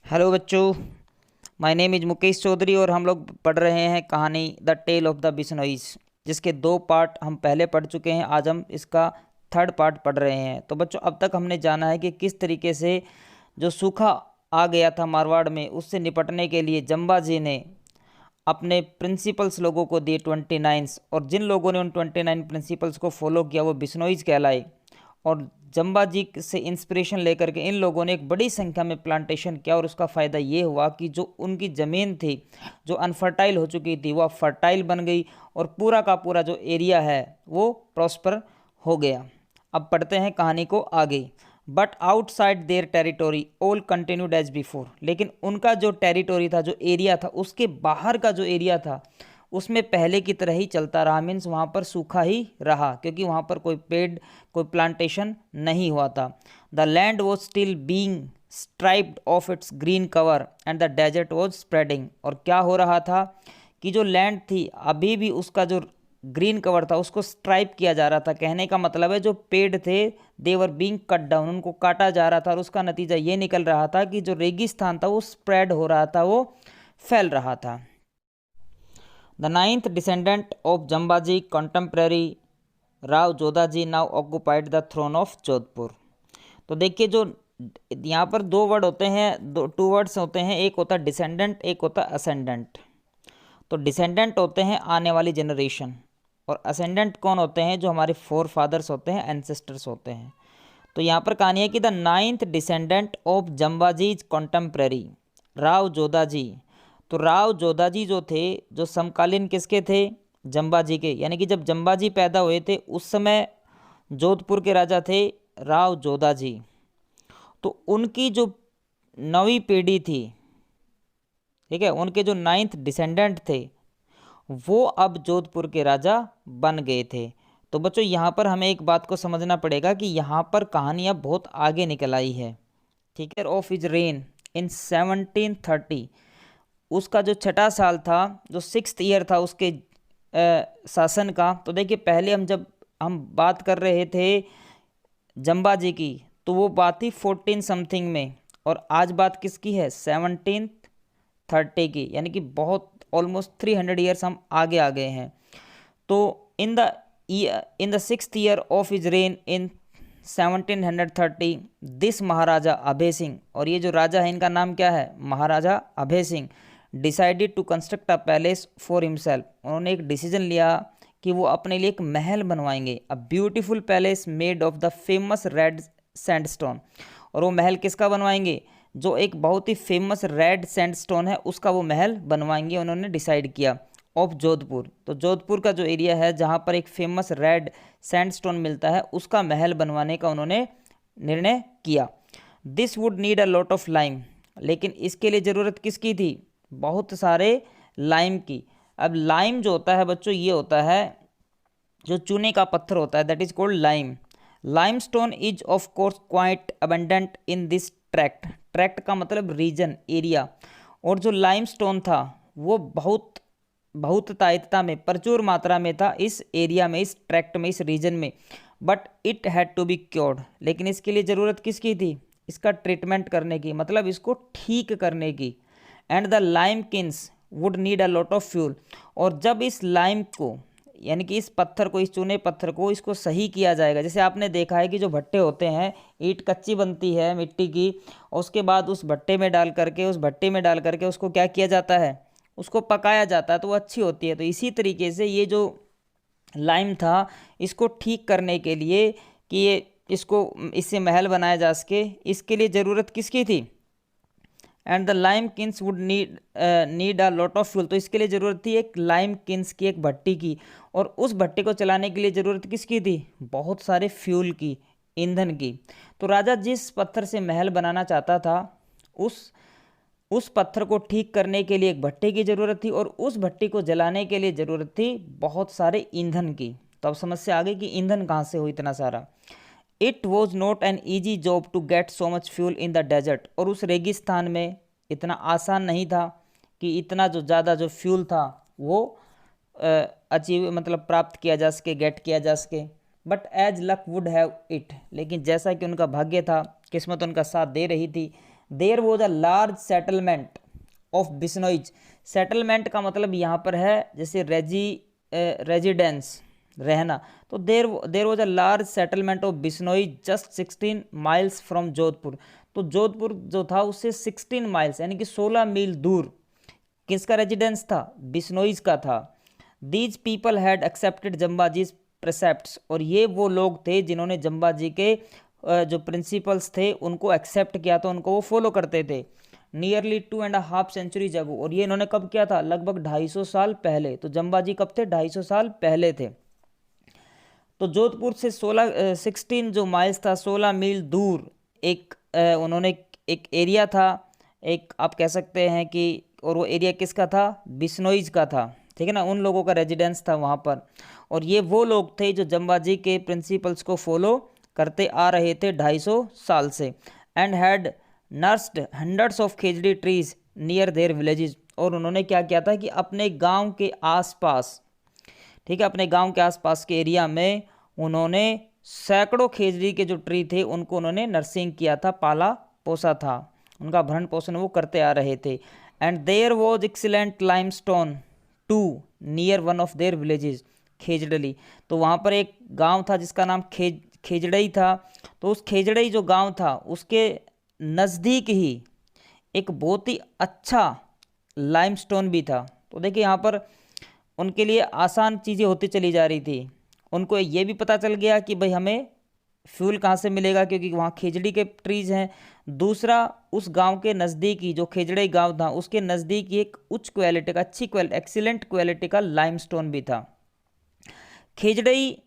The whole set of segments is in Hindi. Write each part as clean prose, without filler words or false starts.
हेलो बच्चों, my name is Mukesh Chaudhary और हम लोग पढ़ रहे हैं कहानी the tale of the Bishnois, जिसके दो पार्ट हम पहले पढ़ चुके हैं। आज हम इसका थर्ड पार्ट पढ़ रहे हैं। तो बच्चों, अब तक हमने जाना है कि किस तरीके से जो सूखा आ गया था मारवाड़ में, उससे निपटने के लिए जम्बाजी ने अपने प्रिंसिपल्स लोगों को दिए 29, और जिन लोगों ने उन 29 प्रिंसिपल्स को फॉलो किया वो बिश्नोईज कहलाए। और जम्बाजी से इंस्पिरेशन लेकर के इन लोगों ने एक बड़ी संख्या में प्लांटेशन किया, और उसका फ़ायदा ये हुआ कि जो उनकी ज़मीन थी जो अनफर्टाइल हो चुकी थी वह फर्टाइल बन गई, और पूरा का पूरा जो एरिया है वो प्रॉस्पर हो गया। अब पढ़ते हैं कहानी को आगे। But outside their territory all continued as before, लेकिन उनका जो टेरिटोरी था, जो एरिया था, उसके बाहर का जो एरिया था उसमें पहले की तरह ही चलता रहा। मीन्स वहाँ पर सूखा ही रहा, क्योंकि वहाँ पर कोई पेड़, कोई प्लांटेशन नहीं हुआ था। The land was still being stripped of its green cover and the desert was spreading. और क्या हो रहा था कि जो लैंड थी अभी भी उसका जो ग्रीन कवर था उसको स्ट्राइप किया जा रहा था। कहने का मतलब है जो पेड़ थे देवर बीइंग कट डाउन, उनको काटा जा रहा था, और उसका नतीजा ये निकल रहा था कि जो रेगिस्तान था वो स्प्रेड हो रहा था, वो फैल रहा था। The ninth descendant of Jambaji contemporary Rao Jodhaji now occupied the throne of Jodhpur. तो देखिए, जो यहाँ पर दो वर्ड होते हैं, टू वर्ड्स होते हैं, एक होता है डिसेंडेंट, एक होता है असेंडेंट। तो डिसेंडेंट होते हैं आने वाली जनरेशन, और असेंडेंट कौन होते हैं? जो हमारे फोर फादर्स होते हैं, एंसेस्टर्स होते हैं। तो यहाँ पर कहानी है कि the ninth descendant of Jambhaji's contemporary Rao Jodhaji. तो राव जोधाजी जो थे, जो समकालीन किसके थे? जम्बाजी के। यानी कि जब जम्बाजी पैदा हुए थे उस समय जोधपुर के राजा थे राव जोधाजी। तो उनकी जो नवी पीढ़ी थी, ठीक है, उनके जो नाइन्थ डिसेंडेंट थे वो अब जोधपुर के राजा बन गए थे। तो बच्चों, यहाँ पर हमें एक बात को समझना पड़ेगा कि यहाँ पर कहानी अब बहुत आगे निकल आई है। ठीक है। ऑफ हिज रेन इन 1730, उसका जो छठा साल था, जो 6th ईयर था उसके शासन का। तो देखिए, पहले जब हम बात कर रहे थे जम्बाजी की, तो वो बात थी 14 समथिंग में, और आज बात किसकी है? 1730 की। यानी कि बहुत ऑलमोस्ट 300 ईयर्स हम आगे आ गए हैं। तो in the 6th year of his reign in 1730 this Maharaja Abhay Singh, और ये जो राजा है इनका नाम क्या है? Maharaja Abhay Singh, decided to construct a palace for himself. उन्होंने एक डिसीजन लिया कि वो अपने लिए एक महल बनवाएंगे, a beautiful palace made of the famous red sandstone. और वो महल किसका बनवाएंगे? जो एक बहुत ही फेमस रेड सैंडस्टोन है उसका वो महल बनवाएंगे, उन्होंने डिसाइड किया। ऑफ जोधपुर, तो जोधपुर का जो एरिया है जहाँ पर एक फेमस रेड सैंडस्टोन मिलता है उसका महल बनवाने का उन्होंने निर्णय किया। This would need a lot of lime, लेकिन इसके लिए ज़रूरत किसकी थी? बहुत सारे लाइम की। अब लाइम जो होता है बच्चों, ये होता है जो चूने का पत्थर होता है, that is called lime. Limestone is of course quite abundant in this tract. Tract का मतलब रीजन, एरिया। और जो लाइम स्टोन था वो बहुत तायतता में, प्रचुर मात्रा में था इस एरिया में, इस ट्रैक्ट में, इस रीजन में। But it had to be cured, लेकिन इसके लिए ज़रूरत किसकी थी? इसका ट्रीटमेंट करने की, मतलब इसको ठीक करने की। And the lime Keynes would need a lot of fuel, और जब इस लाइम को, यानी कि इस पत्थर को, इस चूने पत्थर को, इसको सही किया जाएगा। जैसे आपने देखा है कि जो भट्टे होते हैं, ईंट कच्ची बनती है मिट्टी की, और उसके बाद उस भट्टे में डाल करके उसको क्या किया जाता है? उसको पकाया जाता है, तो वो अच्छी होती है। तो इसी तरीके से ये जो लाइम था, इसको ठीक करने के लिए कि ये इससे महल बनाया जा सके, इसके लिए ज़रूरत किसकी थी? And the lime Keynes would need a lot of fuel, तो इसके लिए ज़रूरत थी एक लाइम किन्स की, एक भट्टी की। और उस भट्टी को चलाने के लिए ज़रूरत किसकी थी? बहुत सारे फ्यूल की, ईंधन की। तो राजा जिस पत्थर से महल बनाना चाहता था, उस पत्थर को ठीक करने के लिए एक भट्टी की ज़रूरत थी, और उस भट्टी को जलाने के लिए ज़रूरत थी बहुत सारे ईंधन की। तो अब समस्या आ गई कि ईंधन कहाँ से हो इतना सारा। It was not an easy job to get so much fuel in the desert, और उस रेगिस्तान में इतना आसान नहीं था कि इतना जो ज़्यादा जो फ्यूल था वो अचीव, मतलब प्राप्त किया जा सके, गेट किया जा सके। But as luck would have it, लेकिन जैसा कि उनका भाग्य था, किस्मत उनका साथ दे रही थी, there was a large settlement of Bishnois. Settlement का मतलब यहाँ पर है जैसे रेजिडेंस, रहना। तो there was a large settlement of Bishnois just 16 miles from Jodhpur. तो जोधपुर जो था उससे 16 माइल्स यानी कि 16 मील दूर किसका रेजिडेंस था? बिश्नोइज का था। दीज पीपल हैड एक्सेप्टेड जम्बाजीज प्रिसेप्ट्स, और ये वो लोग थे जिन्होंने जम्बाजी के जो प्रिंसिपल्स थे उनको एक्सेप्ट किया था, उनको वो फॉलो करते थे। नियरली 2.5 सेंचुरी अगो, और ये इन्होंने कब किया था? लगभग 250 साल पहले। तो जम्बाजी कब थे? 250 साल पहले थे। तो जोधपुर से 16 जो माइल्स था, 16 मील दूर एक उन्होंने एक एरिया था, एक आप कह सकते हैं कि, और वो एरिया किसका था? बिश्नोइज का था, ठीक है ना, उन लोगों का रेजिडेंस था वहाँ पर। और ये वो लोग थे जो जम्बाजी के प्रिंसिपल्स को फॉलो करते आ रहे थे 250 साल से। And had nursed hundreds of khejri trees near their villages, और उन्होंने क्या किया था कि अपने गांव के आसपास, ठीक है, अपने गांव के आसपास के एरिया में उन्होंने सैकड़ों खेजड़ी के जो ट्री थे उनको उन्होंने नर्सिंग किया था, पाला पोसा था, उनका भरण पोषण वो करते आ रहे थे। And there was excellent limestone too near one of their villages Khejarli. तो वहाँ पर एक गांव था जिसका नाम खेजड़ई था। तो उस खेजड़ई जो गांव था उसके नज़दीक ही एक बहुत ही अच्छा लाइमस्टोन भी था। तो देखिए यहाँ पर उनके लिए आसान चीज़ें होती चली जा रही थी। उनको ये भी पता चल गया कि भाई हमें फ्यूल कहाँ से मिलेगा, क्योंकि वहाँ खेजड़ी के ट्रीज हैं। दूसरा, उस गांव के नज़दीक ही जो खेजड़ी गांव था उसके नज़दीक ही एक उच्च क्वालिटी का, अच्छी क्वालिटी, एक्सीलेंट क्वालिटी का लाइमस्टोन भी था। Khejri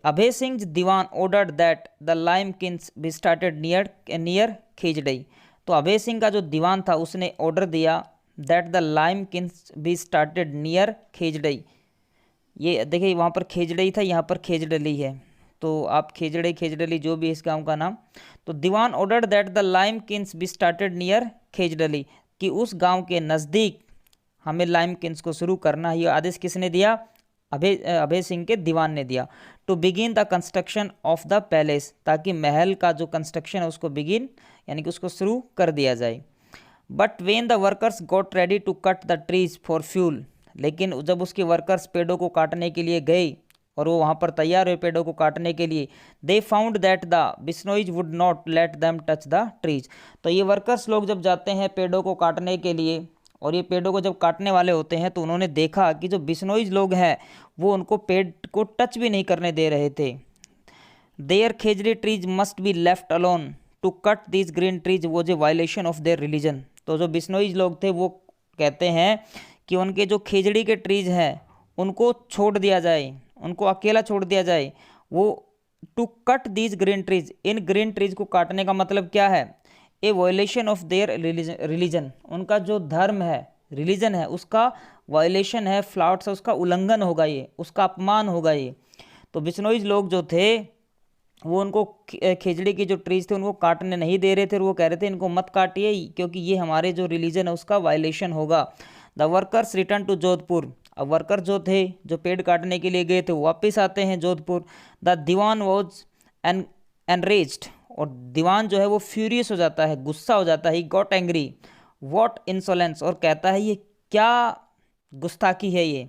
Abhay Singh Diwan ordered that the lime kilns be started near Khejri. तो अभय सिंह का जो दीवान था उसने ऑर्डर दिया that the lime kilns be started near Khejri. ये देखिए वहाँ पर खेजड़ी था, यहाँ पर खेजड़ली है, तो आप खेजड़ी जो भी है इस गाँव का नाम। तो Diwan ordered that the lime kilns be started near Khejarli, कि उस गांव के नज़दीक हमें लाइम किन्स को शुरू करना है। ये आदेश किसने दिया? अभय सिंह के दीवान ने दिया। To begin the construction of the palace, ताकि महल का जो कंस्ट्रक्शन है उसको बिगिन यानी कि उसको शुरू कर दिया जाए। But when the workers got ready to cut the trees for fuel, लेकिन जब उसके वर्कर्स पेड़ों को काटने के लिए गए और वो वहाँ पर तैयार हुए पेड़ों को काटने के लिए, they found that the Bishnois would not let them touch the trees. तो ये वर्कर्स लोग जब जाते हैं पेड़ों को काटने के लिए और ये पेड़ों को जब काटने वाले होते हैं तो उन्होंने देखा कि जो बिश्नोइज लोग हैं वो उनको पेड़ को टच भी नहीं करने दे रहे थे। Their khejri trees must be left alone to cut these green trees was a violation of their religion. तो जो बिश्नोइज लोग थे वो कहते हैं कि उनके जो खेजड़ी के ट्रीज हैं उनको छोड़ दिया जाए, उनको अकेला छोड़ दिया जाए। वो to cut these green trees, इन ग्रीन ट्रीज को काटने का मतलब क्या है? A violation of their religion, उनका जो धर्म है, रिलीजन है, उसका वायलेशन है, फ्लाउट से उसका उल्लंघन होगा, ये उसका अपमान होगा ये। तो बिश्नोइज लोग जो थे वो उनको खेजड़ी की जो ट्रीज थे उनको काटने नहीं दे रहे थे, और वो कह रहे थे इनको मत काटिए क्योंकि ये हमारे जो रिलीजन है उसका वायलेशन होगा। The workers return to Jodhpur, अब वर्कर जो थे जो पेड़ काटने के लिए गए थे वो वापस आते हैं Jodhpur. The Diwan was enraged, और दीवान जो है वो फ्यूरियस हो जाता है, गुस्सा हो जाता है। He got angry, what insolence, और कहता है ये क्या गुस्ताखी है ये।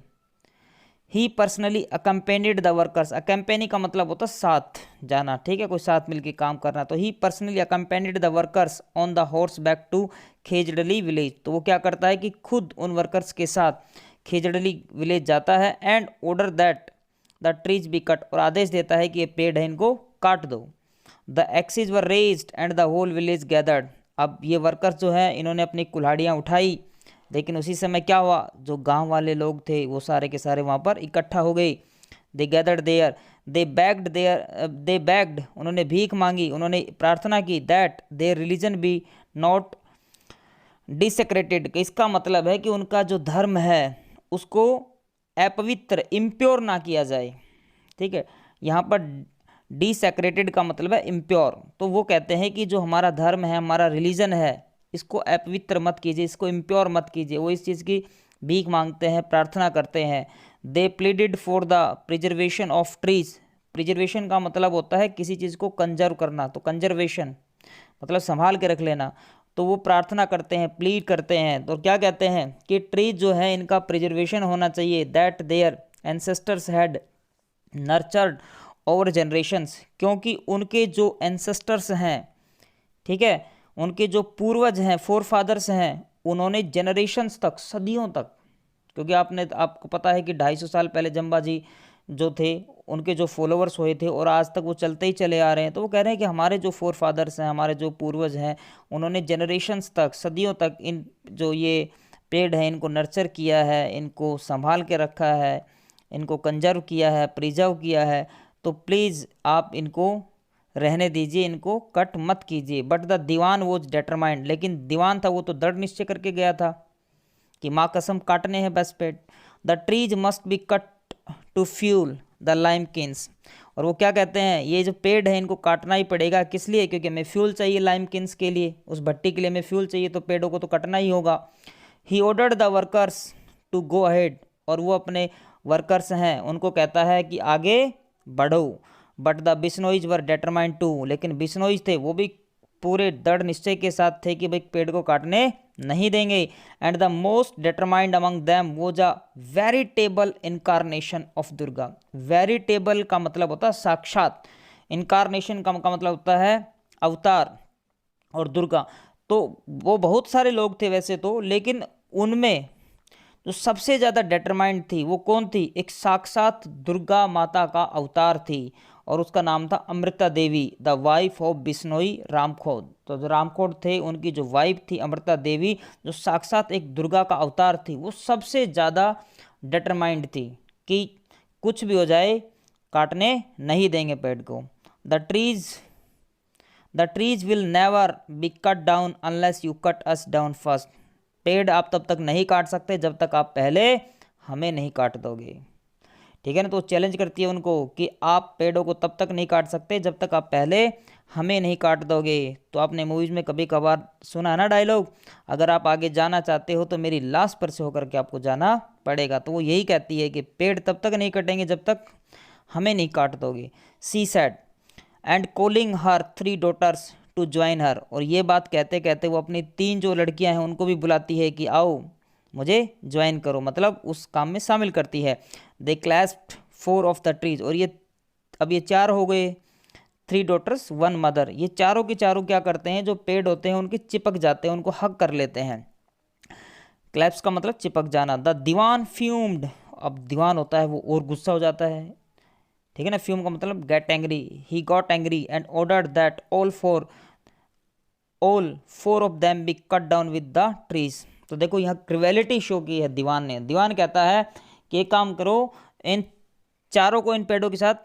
ही पर्सनली अकम्पेनिड द वर्कर्स, अकम्पेनी का मतलब होता है साथ जाना, ठीक है, कोई साथ मिलकर काम करना। तो he personally accompanied the workers on the horseback to Khejarli village. तो वो क्या करता है कि खुद उन वर्कर्स के साथ खेजड़ली विलेज जाता है। And order that the trees be cut, और आदेश देता है कि ये पेड़ है इनको काट दो। The axes were raised and the whole village gathered, अब ये वर्कर्स जो है इन्होंने अपनी कुल्हाड़ियाँ उठाई, लेकिन उसी समय क्या हुआ, जो गांव वाले लोग थे वो सारे के सारे वहाँ पर इकट्ठा हो गए। They gathered there, they begged, उन्होंने भीख मांगी, उन्होंने प्रार्थना की। That their religion be not desecrated, इसका मतलब है कि उनका जो धर्म है उसको अपवित्र, इम्प्योर ना किया जाए, ठीक है। यहाँ पर डिसेक्रेटेड का मतलब है इम्प्योर। तो वो कहते हैं कि जो हमारा धर्म है, हमारा रिलीजन है, इसको अपवित्र मत कीजिए, इसको इम्प्योर मत कीजिए। वो इस चीज़ की भीख मांगते हैं, प्रार्थना करते हैं। They pleaded for the preservation of trees, preservation का मतलब होता है किसी चीज़ को कंजर्व करना, तो कंजर्वेशन मतलब संभाल के रख लेना। तो वो प्रार्थना करते हैं, प्लीड करते हैं, तो क्या कहते हैं कि ट्रीज जो है इनका प्रिजर्वेशन होना चाहिए, that their ancestors had nurtured over generations, क्योंकि उनके जो एंसेस्टर्स हैं, ठीक है, उनके जो पूर्वज हैं, फोर फादर्स हैं, उन्होंने जनरेशन्स तक, सदियों तक, क्योंकि आपको पता है कि 250 साल पहले जम्बाजी जो थे उनके जो फॉलोअर्स हुए थे और आज तक वो चलते ही चले आ रहे हैं। तो वो कह रहे हैं कि हमारे जो फोर फादर्स हैं, हमारे जो पूर्वज हैं, उन्होंने जनरेशन्स तक, सदियों तक इन जो ये पेड़ हैं इनको नर्चर किया है, इनको संभाल के रखा है, इनको कंजर्व किया है, प्रिजर्व किया है। तो प्लीज़ आप इनको रहने दीजिए, इनको कट मत कीजिए। But the Diwan was determined, लेकिन दीवान था वो तो दृढ़ निश्चय करके गया था कि माँ कसम काटने हैं बस पेड़। The trees must be cut to fuel the lime kilns, और वो क्या कहते हैं, ये जो पेड़ है इनको काटना ही पड़ेगा। किस लिए? क्योंकि हमें फ्यूल चाहिए लाइम किन्स के लिए, उस भट्टी के लिए हमें फ्यूल चाहिए, तो पेड़ों को तो कटना ही होगा। He ordered the workers to go ahead, और वो अपने वर्कर्स हैं उनको कहता है कि आगे बढ़ो। But the Bishnois were determined to, लेकिन बिश्नोइज थे वो भी पूरे दृढ़ निश्चय के साथ थे कि भाई पेड़ को काटने नहीं देंगे। And the most determined among them was a veritable incarnation of Durga. Veritable का मतलब होता है साक्षात, इनकारनेशन का मतलब होता है अवतार, और दुर्गा। तो वो बहुत सारे लोग थे वैसे तो, लेकिन उनमें जो सबसे ज़्यादा डिटरमाइंड थी वो कौन थी? एक साक्षात दुर्गा माता का अवतार थी, और उसका नाम था Amrita Devi, the wife of Bishnoi रामखोद। तो जो रामखोद थे उनकी जो वाइफ थी अमृता देवी, जो साक्षात एक दुर्गा का अवतार थी, वो सबसे ज़्यादा डिटरमाइंड थी कि कुछ भी हो जाए काटने नहीं देंगे पेड़ को। The trees will never be cut down unless you cut us down first. पेड़ आप तब तक नहीं काट सकते जब तक आप पहले हमें नहीं काट दोगे, ठीक है ना। तो चैलेंज करती है उनको कि आप पेड़ों को तब तक नहीं काट सकते जब तक आप पहले हमें नहीं काट दोगे। तो आपने मूवीज़ में कभी कभार सुना है ना डायलॉग, अगर आप आगे जाना चाहते हो तो मेरी लाश पर से होकर के आपको जाना पड़ेगा। तो वो यही कहती है कि पेड़ तब तक नहीं कटेंगे जब तक हमें नहीं काट दोगे। She said and calling her 3 daughters to join her, और ये बात कहते कहते वो अपनी 3 जो लड़कियां हैं उनको भी बुलाती है कि आओ मुझे ज्वाइन करो, मतलब उस काम में शामिल करती है। दे क्लैस्प्ड 4 ऑफ द ट्रीज, और ये अब ये 4 हो गए, 3 डॉटर्स 1 मदर। ये चारों के चारों क्या करते हैं, जो पेड़ होते हैं उनके चिपक जाते हैं, उनको हग कर लेते हैं। क्लैप्स का मतलब चिपक जाना। द दीवान फ्यूम्ड, अब दीवान होता है वो और गुस्सा हो जाता है, ठीक है ना। फ्यूम का मतलब get angry. He got angry and ordered that all four of them be cut down with the trees. तो देखो यहाँ क्रिवेलिटी शो की है दीवान ने। दीवान कहता है कि एक काम करो, इन चारों को इन पेड़ों के साथ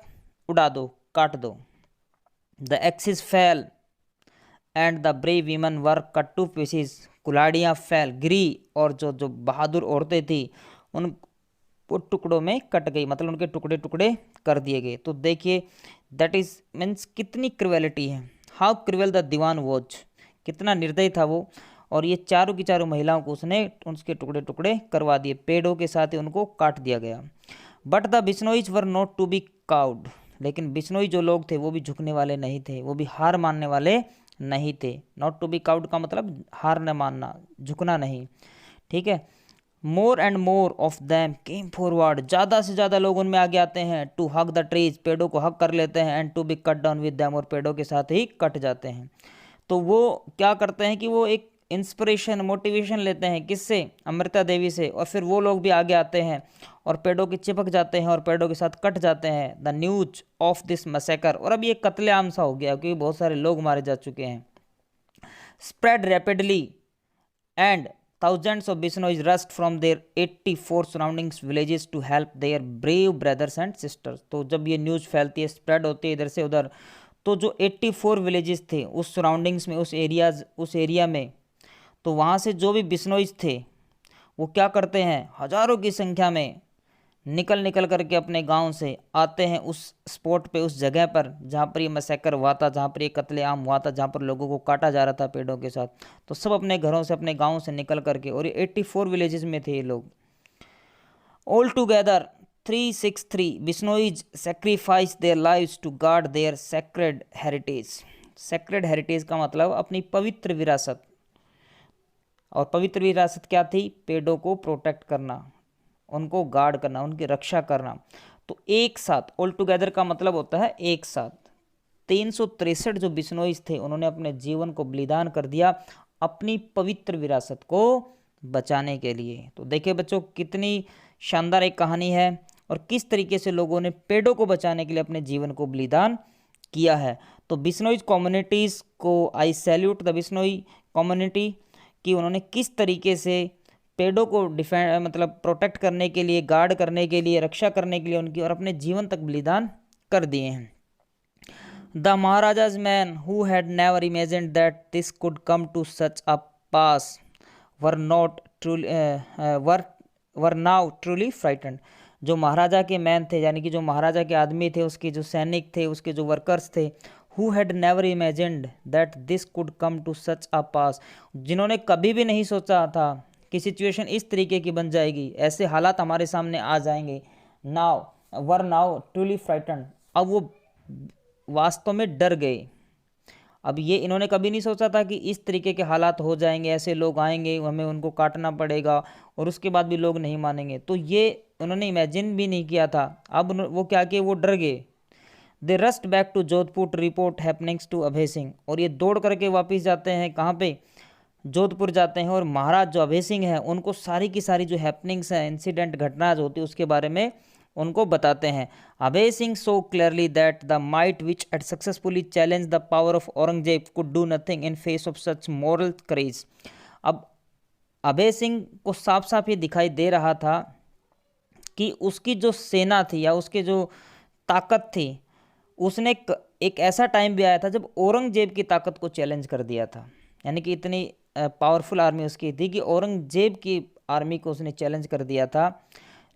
उड़ा दो, काट दो। The axes fell and the brave women were cut to pieces, कुल्हाड़ियाँ फैल गिरी, और जो जो बहादुर औरतें थी उन वो टुकड़ों में कट गई, मतलब उनके टुकड़े टुकड़े कर दिए गए। तो देखिए दैट इज मीन्स कितनी क्रुएलिटी है, how cruel the Diwan was, कितना निर्दयी था वो। और ये चारों की चारों महिलाओं को उसने उसके टुकड़े टुकड़े करवा दिए, पेड़ों के साथ ही उनको काट दिया गया। But the Bishnois were not to be cowed, लेकिन बिश्नोई जो लोग थे वो भी झुकने वाले नहीं थे, वो भी हार मानने वाले नहीं थे। नॉट टू बी काउड का मतलब हार न मानना, झुकना नहीं, ठीक है। मोर and more of them came forward, ज़्यादा से ज़्यादा लोग उनमें आगे आते हैं। टू हग द ट्रीज, पेड़ों को हक कर लेते हैं। And to be cut down with them, और पेड़ों के साथ ही कट जाते हैं। तो वो क्या करते हैं कि वो एक इंस्पिरेशन, मोटिवेशन लेते हैं किससे? अमृता देवी से। और फिर वो लोग भी आगे आते हैं और पेड़ों के चिपक जाते हैं और पेड़ों के साथ कट जाते हैं। The news of this massacre, और अब ये कत्लेआम सा हो गया क्योंकि बहुत सारे लोग मारे जा चुके हैं। Spread rapidly and thousands of Bishnois rushed from their 84 surroundings villages to help their brave brothers and sisters। तो जब ये न्यूज़ फैलती है, स्प्रेड होती है इधर से उधर, तो जो 84 विलेजेस थे उस सराउंडिंग्स में, उस एरिया में, तो वहाँ से जो भी बिश्नोइज थे वो क्या करते हैं, हज़ारों की संख्या में निकल करके अपने गांव से आते हैं उस स्पॉट पे, उस जगह पर जहाँ पर ये मैसेकर हुआ था, जहाँ पर ये कत्लेआम हुआ था, जहाँ पर लोगों को काटा जा रहा था पेड़ों के साथ। तो सब अपने घरों से, अपने गांव से निकल करके, और ये 84 विलेजेस में थे ये लोग। All together 363 Bishnois sacrifice their lives to guard their sacred heritage. Sacred heritage का मतलब अपनी पवित्र विरासत, और पवित्र विरासत क्या थी? पेड़ों को प्रोटेक्ट करना, उनको गार्ड करना, उनकी रक्षा करना। तो एक साथ, ऑल टुगेदर का मतलब होता है एक साथ। 363 जो बिश्नोईज थे उन्होंने अपने जीवन को बलिदान कर दिया अपनी पवित्र विरासत को बचाने के लिए। तो देखिए बच्चों, कितनी शानदार एक कहानी है और किस तरीके से लोगों ने पेड़ों को बचाने के लिए अपने जीवन को बलिदान किया है। तो बिश्नोईज कम्युनिटीज़ को आई सैल्यूट द बिश्नोई कम्युनिटी कि उन्होंने किस तरीके से पेड़ों को डिफेंड मतलब प्रोटेक्ट करने के लिए, गार्ड करने के लिए, रक्षा करने के लिए उनकी और अपने जीवन तक बलिदान कर दिए हैं। The Maharaja's men who had never imagined that this could come to such a pass were not truly were now truly frightened. जो महाराजा के मैन थे, यानी कि जो महाराजा के आदमी थे, उसके जो सैनिक थे, उसके जो वर्कर्स थे, who had never imagined that this could come to such a pass, जिन्होंने कभी भी नहीं सोचा था कि सिचुएशन इस तरीके की बन जाएगी, ऐसे हालात हमारे सामने आ जाएंगे। नाउ ट्रूली फ्राइटेंड, अब वो वास्तव में डर गए। अब ये इन्होंने कभी नहीं सोचा था कि इस तरीके के हालात हो जाएंगे, ऐसे लोग आएंगे, हमें उनको काटना पड़ेगा और उसके बाद भी लोग नहीं मानेंगे। तो ये उन्होंने इमेजिन भी नहीं किया था। अब वो क्या किए, वो डर गए। They rushed back to Jodhpur to report happenings to Abhay Singh, और ये दौड़ करके वापस जाते हैं कहाँ पे? जोधपुर जाते हैं, और महाराज जो अभय सिंह हैं उनको सारी की सारी जो हैपनिंग्स हैं, इंसिडेंट, घटना जो होती है उसके बारे में उनको बताते हैं। Abhay Singh saw clearly that the might which had successfully challenge the power of Aurangzeb could do nothing in face of such moral courage. अब अभय सिंह को साफ साफ ये दिखाई दे रहा था कि उसकी जो सेना थी या उसके जो ताकत थी, उसने एक ऐसा टाइम भी आया था जब औरंगजेब की ताकत को चैलेंज कर दिया था। यानी कि इतनी पावरफुल आर्मी उसकी थी कि औरंगजेब की आर्मी को उसने चैलेंज कर दिया था,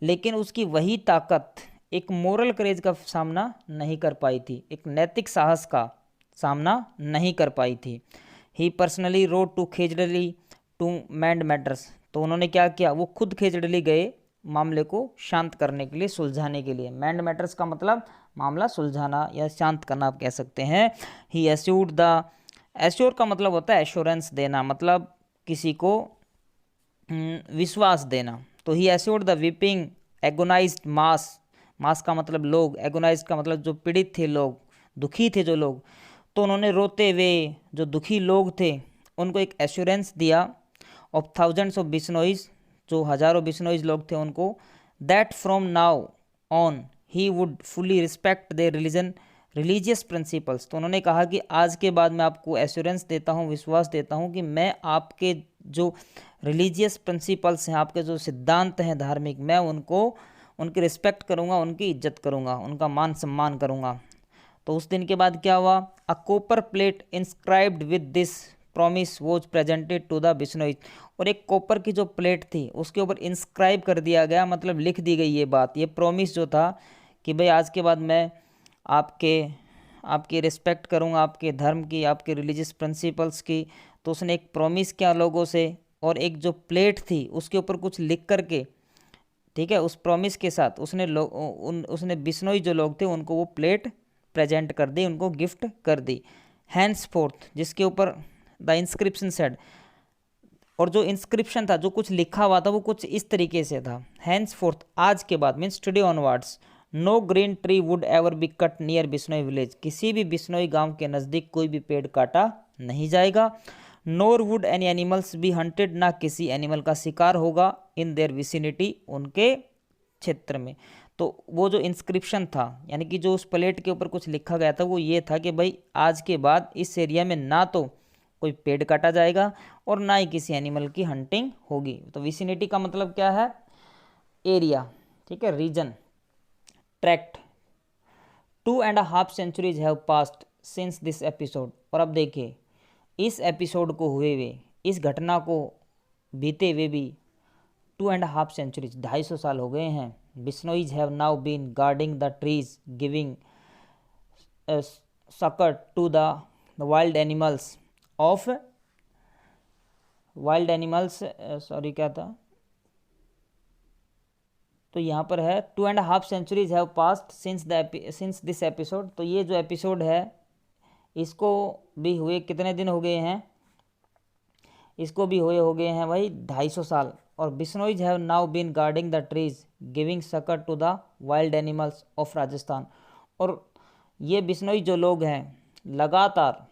लेकिन उसकी वही ताकत एक मोरल करेज का सामना नहीं कर पाई थी, एक नैतिक साहस का सामना नहीं कर पाई थी। He personally rode to Khejarli to mend matters, तो उन्होंने क्या किया, वो खुद खेजड़ली गए मामले को शांत करने के लिए, सुलझाने के लिए। मैंड मैटर्स का मतलब मामला सुलझाना या शांत करना आप कह सकते हैं। ही एश्योर्ड द, एश्योर का मतलब होता है एश्योरेंस देना, मतलब किसी को विश्वास देना। तो ही एश्योर्ड द वीपिंग एगोनाइज्ड मास का मतलब लोग, एगोनाइज्ड का मतलब जो पीड़ित थे लोग, दुखी थे जो लोग, तो उन्होंने रोते हुए जो दुखी लोग थे उनको एक एश्योरेंस दिया ऑफ थाउजेंड्स ऑफ बिश्नोईज, जो हजारों बिश्नोईज लोग थे उनको, that from now on he would fully respect there religious principles. तो उन्होंने कहा कि आज के बाद मैं आपको एश्योरेंस देता हूँ, विश्वास देता हूँ कि मैं आपके जो रिलीजियस प्रिंसिपल्स हैं, आपके जो सिद्धांत हैं धार्मिक, मैं उनको, उनकी रिस्पेक्ट करूँगा, उनकी इज्जत करूँगा, उनका मान सम्मान करूँगा। तो उस दिन के बाद क्या हुआ, a copper plate inscribed with this promise was presented to the Bishnois, और एक कॉपर की जो प्लेट थी उसके ऊपर इंस्क्राइब कर दिया गया, मतलब लिख दी गई ये बात, ये प्रॉमिस जो था कि भाई आज के बाद मैं आपकी रिस्पेक्ट करूँगा, आपके धर्म की, आपके रिलीजियस प्रिंसिपल्स की। तो उसने एक प्रॉमिस किया लोगों से, और एक जो प्लेट थी उसके ऊपर कुछ लिख करके, ठीक है, उस प्रॉमिस के साथ उसने बिश्नोई जो लोग थे उनको वो प्लेट प्रेजेंट कर दी, उनको गिफ्ट कर दी। हैंड्स फोर्थ, जिसके ऊपर द इंस्क्रिप्शन सेड, और जो इंस्क्रिप्शन था, जो कुछ लिखा हुआ था, वो कुछ इस तरीके से था, हैंड्स फोर्थ, आज के बाद means today onwards, no green tree would ever be cut near Bishnoi village, किसी भी बिश्नोई गांव के नज़दीक कोई भी पेड़ काटा नहीं जाएगा। Nor would any animals be hunted, ना किसी एनिमल का शिकार होगा इन देयर विसिनिटी, उनके क्षेत्र में। तो वो जो इंस्क्रिप्शन था, यानी कि जो उस प्लेट के ऊपर कुछ लिखा गया था, वो ये था कि भाई आज के बाद इस एरिया में ना तो कोई पेड़ काटा जाएगा और ना ही किसी एनिमल की हंटिंग होगी। तो विसिनिटी का मतलब क्या है, एरिया, ठीक है, reason, tract. 2.5 centuries have passed since this episode, और अब देखिए इस एपिसोड को हुए हुए, इस घटना को बीते हुए भी 2.5 centuries, 250 साल हो गए हैं। Bishnois have now been guarding the trees, giving succor to the wild animals of sorry क्या था, तो यहाँ पर है 2.5 centuries have passed since this episode. तो ये जो एपिसोड है इसको भी हुए कितने दिन हो गए हैं, इसको भी हुए हो गए हैं भाई 250 साल। और Bishnois have now been guarding the trees giving succour to the wild animals of Rajasthan. और ये बिश्नोई जो लोग हैं लगातार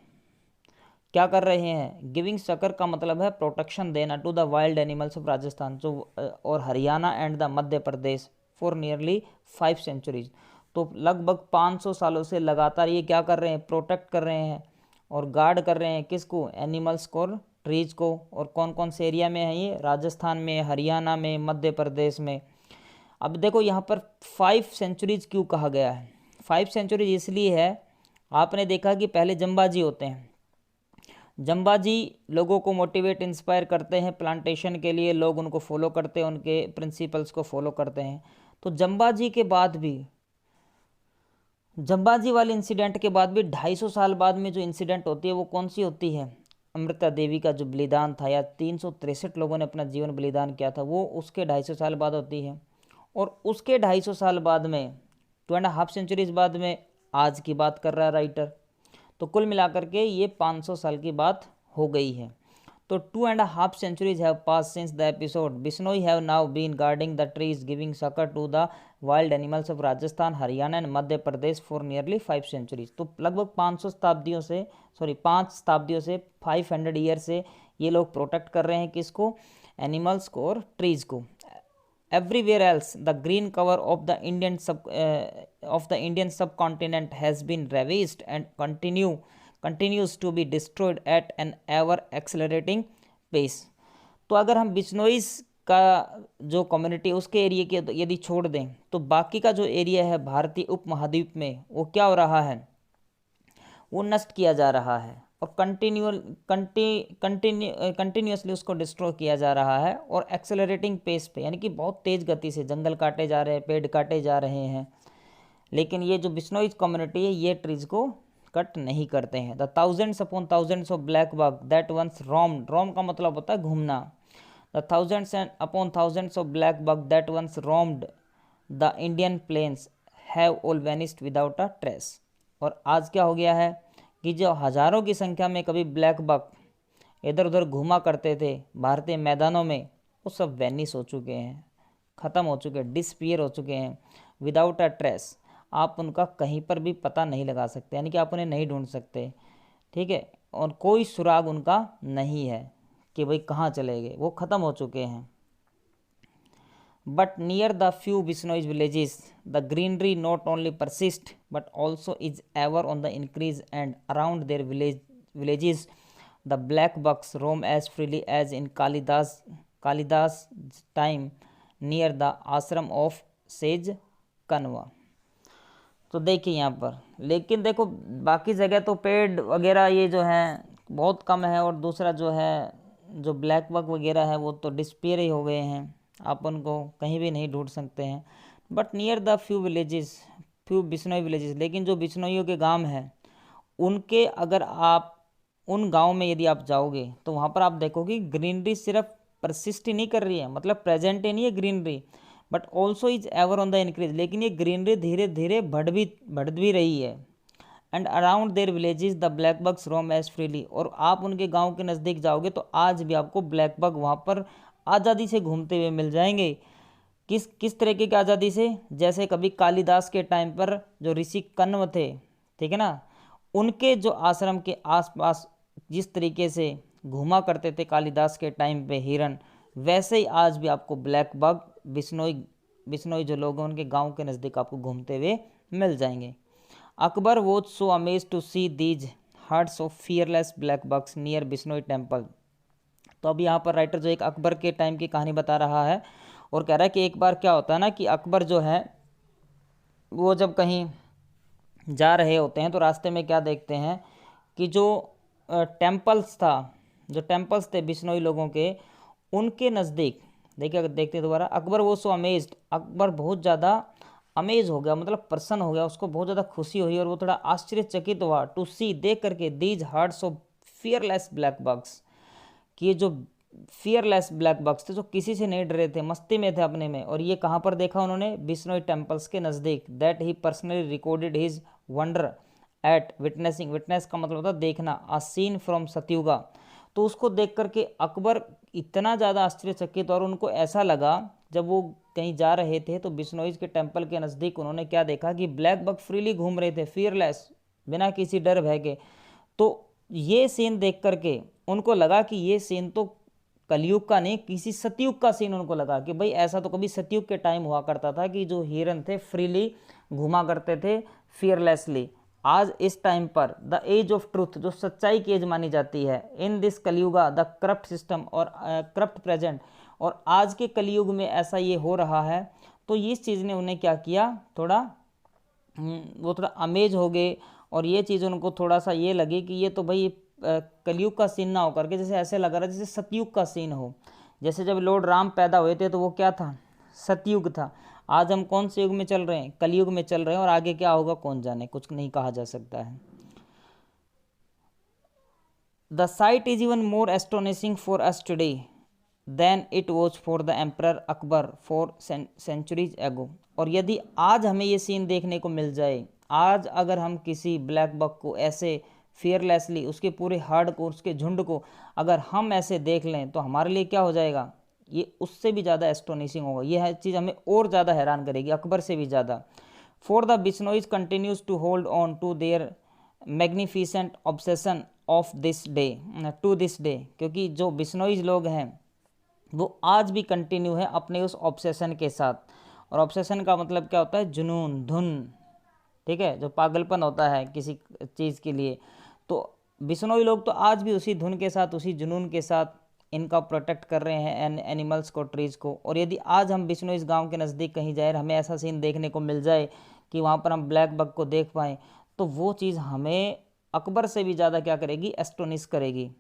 क्या कर रहे हैं, गिविंग शक्कर का मतलब है प्रोटेक्शन देना to the wild animals of Rajasthan जो और Haryana and the Madhya Pradesh for nearly 5 centuries. तो लगभग 500 सालों से लगातार ये क्या कर रहे हैं, प्रोटेक्ट कर रहे हैं और गार्ड कर रहे हैं किसको, एनिमल्स को, ट्रीज को। और कौन कौन से एरिया में है ये, राजस्थान में, हरियाणा में, मध्य प्रदेश में। अब देखो यहाँ पर 5 सेंचुरीज क्यों कहा गया है, 5 सेंचुरीज इसलिए है, आपने देखा कि पहले जंबाजी होते हैं, जंबाजी लोगों को मोटिवेट इंस्पायर करते हैं प्लांटेशन के लिए, लोग उनको फॉलो करते हैं, उनके प्रिंसिपल्स को फॉलो करते हैं। तो जंबाजी के बाद भी, जंबाजी वाले इंसिडेंट के बाद भी 250 साल बाद में जो इंसिडेंट होती है वो कौन सी होती है, अमृता देवी का जो बलिदान था, या 363 लोगों ने अपना जीवन बलिदान किया था, वो उसके 250 साल बाद होती है। और उसके 250 साल बाद में, 2.5 सेंचुरीज बाद में आज की बात कर रहा है राइटर। तो कुल मिलाकर के ये 500 साल की बात हो गई है। तो 2.5 centuries have passed since the episode. Bishnoi have now been guarding the trees, giving succor to the wild animals of Rajasthan, Haryana and Madhya Pradesh for nearly 5 centuries. तो लगभग 500 शताब्दियों से, 5 शताब्दियों से, 500 ईयर से ये लोग प्रोटेक्ट कर रहे हैं किसको, एनिमल्स को और ट्रीज को। Everywhere else, the green cover of the Indian subcontinent has been ravaged and continues to be destroyed at an ever accelerating pace. तो अगर हम बिश्नोईज का जो कम्युनिटी उसके एरिया के यदि छोड़ दें तो बाकी का जो एरिया है भारतीय उपमहाद्वीप में वो क्या हो रहा है, वो नष्ट किया जा रहा है और कंटिन्यूसली उसको डिस्ट्रॉय किया जा रहा है और एक्सेलरेटिंग पेस पे, यानी कि बहुत तेज़ गति से जंगल काटे जा रहे हैं, पेड़ काटे जा रहे हैं। लेकिन ये जो बिश्नोईज कम्युनिटी है ये ट्रीज को कट नहीं करते हैं। The thousands upon thousands of black buck that once roamed, roam का मतलब होता है घूमना, the thousands and upon thousands of black buck that once roamed the Indian plains have all vanished without a trace. और आज क्या हो गया है कि जो हजारों की संख्या में कभी ब्लैक बग इधर उधर घूमा करते थे भारतीय मैदानों में, वो सब वेनिस हो चुके हैं, ख़त्म हो चुके हैं, डिसपियर हो चुके हैं। विदाउट अ ट्रेस, आप उनका कहीं पर भी पता नहीं लगा सकते, यानी कि आप उन्हें नहीं ढूंढ सकते, ठीक है। और कोई सुराग उनका नहीं है कि भाई कहाँ चले गए, वो ख़त्म हो चुके हैं। But near the few Bishnoi villages, the greenery not only persists but also is ever on the increase, and around their villages, the black bucks roam as freely as in Kalidas time near the ashram of sage Kanwa. तो देखिए यहाँ पर, लेकिन देखो बाकी जगह तो पेड़ वगैरह ये जो है बहुत कम है, और दूसरा जो है जो ब्लैक बग वगैरह है वो तो डिस्पीयर ही हो गए हैं, आप उनको कहीं भी नहीं ढूंढ सकते हैं। But near the few Bishnoi villages, लेकिन जो बिश्नोइयों के गांव हैं उनके, अगर आप उन गांव में यदि आप जाओगे तो वहाँ पर आप देखोगे ग्रीनरी सिर्फ परसिस्ट ही नहीं कर रही है, मतलब प्रेजेंट ही नहीं है greenery, but also is ever on the increase, लेकिन ये ग्रीनरी धीरे धीरे बढ़ भी रही है। And around their villages the black bucks roam as freely, और आप उनके गांव के नज़दीक जाओगे तो आज भी आपको ब्लैक बग वहाँ पर आज़ादी से घूमते हुए मिल जाएंगे। किस तरीके की आज़ादी से, जैसे कभी कालिदास के टाइम पर जो ऋषि कण्व थे, ठीक है ना, उनके जो आश्रम के आसपास जिस तरीके से घूमा करते थे कालिदास के टाइम पे हिरन, वैसे ही आज भी आपको ब्लैक बग बिश्नोई जो लोग हैं उनके गांव के नज़दीक आपको घूमते हुए मिल जाएंगे। Akbar was so amazed to see these herds of fearless black bucks near Bishnoi temple. तो अब यहाँ पर राइटर जो एक अकबर के टाइम की कहानी बता रहा है और कह रहा है कि एक बार क्या होता है ना कि अकबर जो है वो जब कहीं जा रहे होते हैं तो रास्ते में क्या देखते हैं कि जो टेम्पल्स थे बिश्नोई लोगों के, उनके नज़दीक देखिए, देखते दोबारा, अकबर वो सो अमेज्ड, अकबर बहुत ज़्यादा अमेज हो गया, मतलब प्रसन्न हो गया, उसको बहुत ज़्यादा खुशी हुई और वो थोड़ा आश्चर्यचकित हुआ टू सी, देख करके, these herds of fearless black bugs, कि ये जो फियरलेस ब्लैक बग्स थे जो किसी से नहीं डरे थे, मस्ती में थे अपने में। और ये कहाँ पर देखा उन्होंने, बिश्नोई टेम्पल्स के नज़दीक। That he personally recorded his wonder at witnessing, witness का मतलब होता है देखना, आ सीन फ्रॉम सतयुगा। तो उसको देख करके अकबर इतना ज़्यादा आश्चर्यचकित, और उनको ऐसा लगा जब वो कहीं जा रहे थे तो बिश्नोईज के टेम्पल के नज़दीक उन्होंने क्या देखा कि ब्लैक बग फ्रीली घूम रहे थे, फियरलेस, बिना किसी डर भय के। तो ये सीन देख करके उनको लगा कि ये सीन तो कलयुग का नहीं, किसी सतयुग का सीन उनको लगा कि भाई ऐसा तो कभी सतयुग के टाइम हुआ करता था कि जो हिरन थे फ्रीली घुमा करते थे फियरलेसली। आज इस टाइम पर द एज ऑफ ट्रूथ, जो सच्चाई की एज मानी जाती है, in this Kalyuga the corrupt system और करप्ट प्रेजेंट, और आज के कलयुग में ऐसा ये हो रहा है। तो इस चीज़ ने उन्हें क्या किया, थोड़ा वो थोड़ा अमेज हो गए, और ये चीज़ उनको थोड़ा सा ये लगी कि ये तो भाई कलयुग का सीन ना हो करके जैसे ऐसे लग रहा है जैसे सतयुग का सीन हो। जैसे जब लॉर्ड राम पैदा हुए थे तो वो क्या था, सतयुग था। आज हम कौन से युग में चल रहे हैं, कलयुग में चल रहे हैं, और आगे क्या होगा कौन जाने, कुछ नहीं कहा जा सकता है। The sight is even more astonishing for us today than it was for the emperor Akbar for centuries ago. और यदि आज हमें ये सीन देखने को मिल जाए, आज अगर हम किसी ब्लैक बक को ऐसे फियरलेसली, उसके पूरे हार्ड को, उसके झुंड को अगर हम ऐसे देख लें तो हमारे लिए क्या हो जाएगा, ये उससे भी ज़्यादा एस्टोनिशिंग होगा। यह चीज़ हमें और ज़्यादा हैरान करेगी, अकबर से भी ज़्यादा। For the Bishnois continues to hold on to their magnificent obsession of this day to this day, क्योंकि जो बिश्नोईज लोग हैं वो आज भी कंटिन्यू है अपने उस ऑब्सेशन के साथ। और ऑब्सेशन का मतलब क्या होता है, जुनून, धुन, ठीक है, जो पागलपन होता है किसी चीज़ के लिए। तो बिश्नोई लोग तो आज भी उसी धुन के साथ, उसी जुनून के साथ इनका प्रोटेक्ट कर रहे हैं एनिमल्स को, ट्रीज़ को। और यदि आज हम बिश्नोई इस गाँव के नज़दीक कहीं जाए, हमें ऐसा सीन देखने को मिल जाए कि वहाँ पर हम ब्लैक बग को देख पाएँ, तो वो चीज़ हमें अकबर से भी ज़्यादा क्या करेगी, एस्टोनिश करेगी।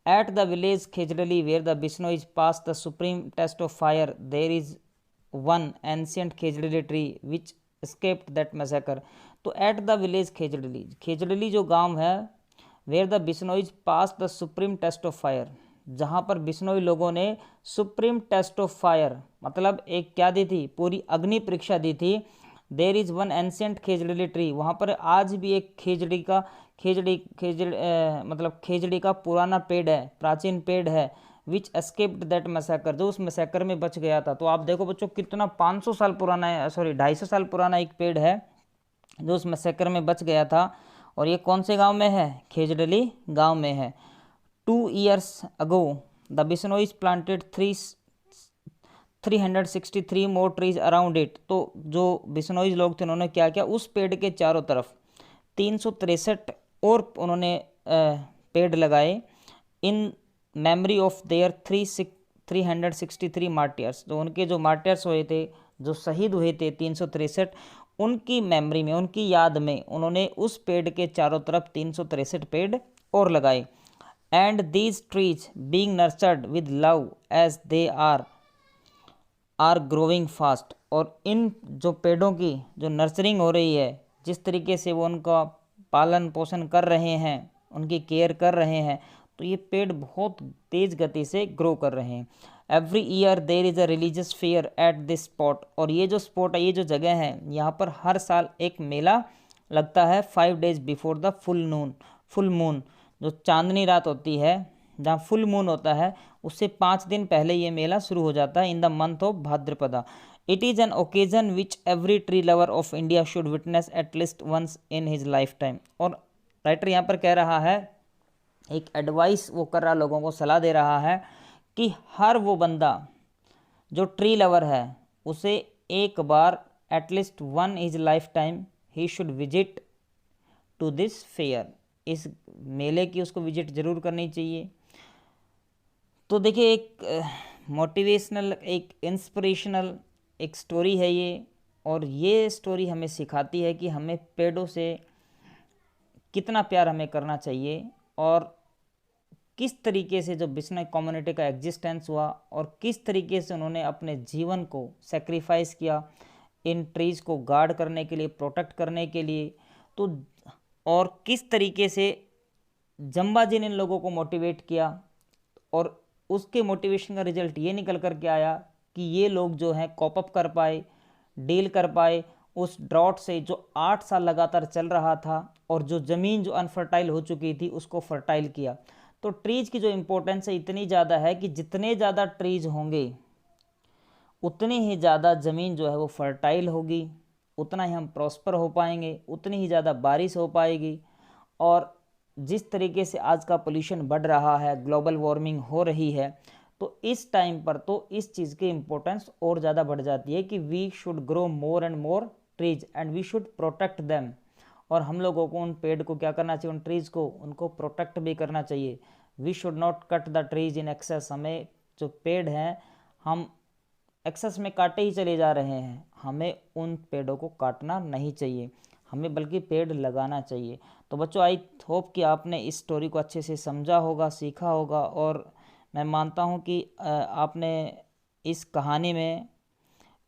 At the village Khejrali, where the Bishnois passed the supreme test of fire, there is one ancient Khejrali tree which escaped that massacre. तो at the village Khejrali, Khejarli जो गांव है, where the Bishnois passed the supreme test of fire, जहाँ पर बिश्नोई लोगों ने सुप्रीम टेस्ट ऑफ फायर मतलब एक क्या दी थी, पूरी अग्नि परीक्षा दी थी। There is one ancient khejri tree, वहाँ पर आज भी एक खेजड़ी का मतलब खेजड़ी का पुराना पेड़ है, प्राचीन पेड़ है, विच एस्केप्ड दैट मैसेकर, जो उस मैसेकर में बच गया था। तो आप देखो बच्चों कितना 500 साल पुराना है, सॉरी 250 साल पुराना एक पेड़ है जो उस मैसेकर में बच गया था। और ये कौन से गांव में है, खेजड़ली गांव में है। 2 years ago the Bishnois planted 363 more trees around it. तो जो बिश्नोईज लोग थे उन्होंने क्या किया, उस पेड़ के चारों तरफ 363 और उन्होंने पेड़ लगाए, in memory of their 363 martyrs, जो उनके जो मार्टियर्स हुए थे, जो शहीद हुए थे 363, उनकी मेमोरी में, उनकी याद में उन्होंने उस पेड़ के चारों तरफ 363 पेड़ और लगाए। And these trees being nurtured with love as they are growing fast, और इन जो पेड़ों की जो नर्सरिंग हो रही है, जिस तरीके से वो उनका पालन पोषण कर रहे हैं, उनकी केयर कर रहे हैं, तो ये पेड़ बहुत तेज़ गति से ग्रो कर रहे हैं। Every year there is a religious fair at this spot, और ये जो स्पॉट है, ये जो जगह है, यहाँ पर हर साल एक मेला लगता है 5 days before the full moon, जो चांदनी रात होती है, जहाँ फुल मून होता है, उससे 5 दिन पहले ये मेला शुरू हो जाता है, in the month of Bhadrapada. It is an occasion which every tree lover of India should witness at least once in his lifetime. और राइटर यहाँ पर कह रहा है, एक एडवाइस वो कर रहा, लोगों को सलाह दे रहा है कि हर वो बंदा जो ट्री लवर है, उसे एक बार at least one is life time he should visit to this fair, इस मेले की उसको विजिट जरूर करनी चाहिए। तो देखिए एक मोटिवेशनल, एक इंस्पिरेशनल एक स्टोरी है ये, और ये स्टोरी हमें सिखाती है कि हमें पेड़ों से कितना प्यार हमें करना चाहिए, और किस तरीके से जो बिश्नोई कम्युनिटी का एग्जिस्टेंस हुआ, और किस तरीके से उन्होंने अपने जीवन को सेक्रीफाइस किया इन ट्रीज़ को गार्ड करने के लिए, प्रोटेक्ट करने के लिए। तो और किस तरीके से जम्बा जी ने इन लोगों को मोटिवेट किया, और उसके मोटिवेशन का रिजल्ट ये निकल कर के आया कि ये लोग जो हैं कॉप अप कर पाए, डील कर पाए उस ड्रॉट से जो 8 साल लगातार चल रहा था और जो ज़मीन जो अनफर्टाइल हो चुकी थी उसको फर्टाइल किया। तो ट्रीज़ की जो इम्पोर्टेंस है इतनी ज़्यादा है कि जितने ज़्यादा ट्रीज़ होंगे उतनी ही ज़्यादा ज़मीन जो है वो फर्टाइल होगी, उतना ही हम प्रॉस्पर हो पाएंगे, उतनी ही ज़्यादा बारिश हो पाएगी। और जिस तरीके से आज का पोल्यूशन बढ़ रहा है, ग्लोबल वार्मिंग हो रही है, तो इस टाइम पर तो इस चीज़ की इम्पोर्टेंस और ज़्यादा बढ़ जाती है कि we should grow more and more trees and we should protect them. और हम लोगों को उन पेड़ को क्या करना चाहिए, उन ट्रीज़ को उनको प्रोटेक्ट भी करना चाहिए। We should not cut the trees in excess. हमें जो पेड़ हैं हम एक्सेस में काटे ही चले जा रहे हैं, हमें उन पेड़ों को काटना नहीं चाहिए, हमें बल्कि पेड़ लगाना चाहिए। तो बच्चों आई होप कि आपने इस स्टोरी को अच्छे से समझा होगा, सीखा होगा, और मैं मानता हूँ कि आपने इस कहानी में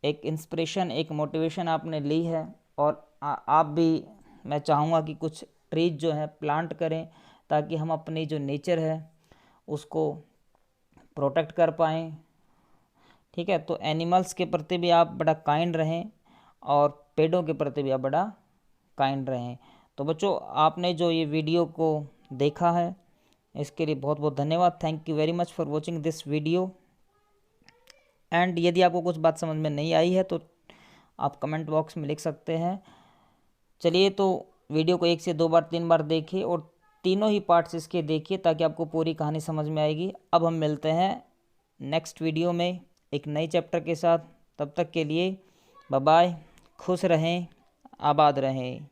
एक इंस्पिरेशन, एक मोटिवेशन आपने ली है। और आप भी, मैं चाहूँगा कि कुछ ट्रीज जो है प्लांट करें ताकि हम अपनी जो नेचर है उसको प्रोटेक्ट कर पाएँ। ठीक है, तो एनिमल्स के प्रति भी आप बड़ा काइंड रहें और पेड़ों के प्रति भी आप बड़ा काइंड रहें। तो बच्चों आपने जो ये वीडियो को देखा है इसके लिए बहुत बहुत धन्यवाद। Thank you very much for watching this video. And यदि आपको कुछ बात समझ में नहीं आई है तो आप कमेंट बॉक्स में लिख सकते हैं। चलिए, तो वीडियो को 1 से 2 बार 3 बार देखिए और तीनों ही पार्ट्स इसके देखिए ताकि आपको पूरी कहानी समझ में आएगी। अब हम मिलते हैं नेक्स्ट वीडियो में एक नई चैप्टर के साथ। तब तक के लिए बाय बाय, खुश रहें, आबाद रहें।